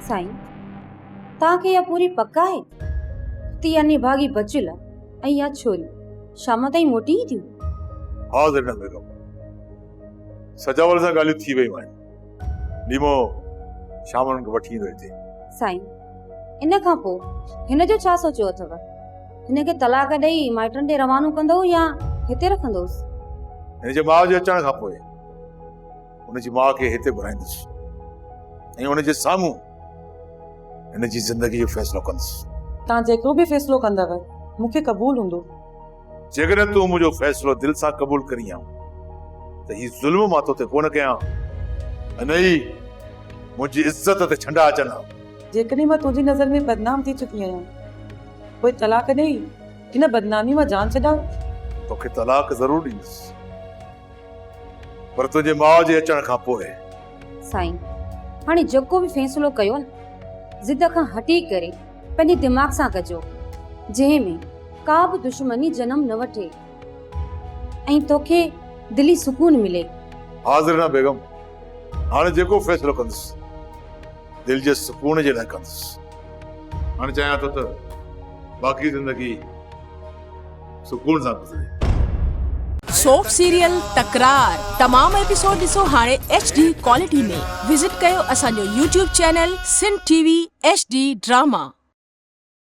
साईं तव्हांखे इहा पूरी पक आहे ती यानी भागी बचियल ऐं इहा छोरी शाम ताईं मोटी ई थियूं? हा ज़रीना बेगम, सजावल सां ॻाल्हियूं थी वयूं आहिनि। नीमो शाम खे वठी ईंदो हिते। साईं इन खां पोइ हिन जो छा सोचियो अथव? हिनखे तलाक ॾेई माइटनि ॾे रवानो कंदो या हिते रखंदोसि? हिन जे माउ जे अचण खां पोइ हुनजी माउ खे हिते घुराईंदुसि ऐं हुनजे साम्हूं हिन जी ज़िंदगी जो फ़ैसिलो कंदुसि। तव्हां जेको बि फ़ैसिलो कंदव मूंखे क़बूल हूंदो। जेकॾहिं तूं मुंहिंजो फ़ैसिलो दिलि सां क़बूल करी आ त हीउ ज़ुल्म मां तोते कोन कयां, न ई मुंहिंजी इज़त ते छंडा अचनि हा। जेकॾहिं मां तुंहिंजी नज़र में बदनाम थी चुकी आहियां पोइ तलाक ॾेई हिन बदनामी मां जान छॾां। तोखे तलाक ज़रूर ॾींदुसि, पर तुंहिंजे माउ जे अचण खां पोइ। साईं हाणे जेको बि फ़ैसिलो कयो न ज़िद खां हटी करे पंहिंजे दिमाग़ सां कजो, जंहिंमें का बि दुश्मनी जनम न वठे ऐं तोखे दिली सुकून मिले। हाज़िर न बेगम, हाणे जेको फ़ैसिलो कंदुसि दिल जे सुकून जे लाइ कंदुसि। हाणे चाहियां थो त बाक़ी ज़िंदगी सुकून सां गुज़रे। सोप सीरियल तकरार तमाम एपिसोड ॾिसो हाणे HD क्वालिटी में। विजिट कयो असांजो YouTube channel Sindh TV HD drama.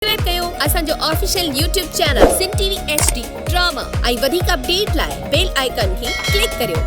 Subscribe कयो असांजो official YouTube channel Sindh TV HD drama ऐं वधीक अपडेट लाइ बेल आइकन खे क्लिक करियो।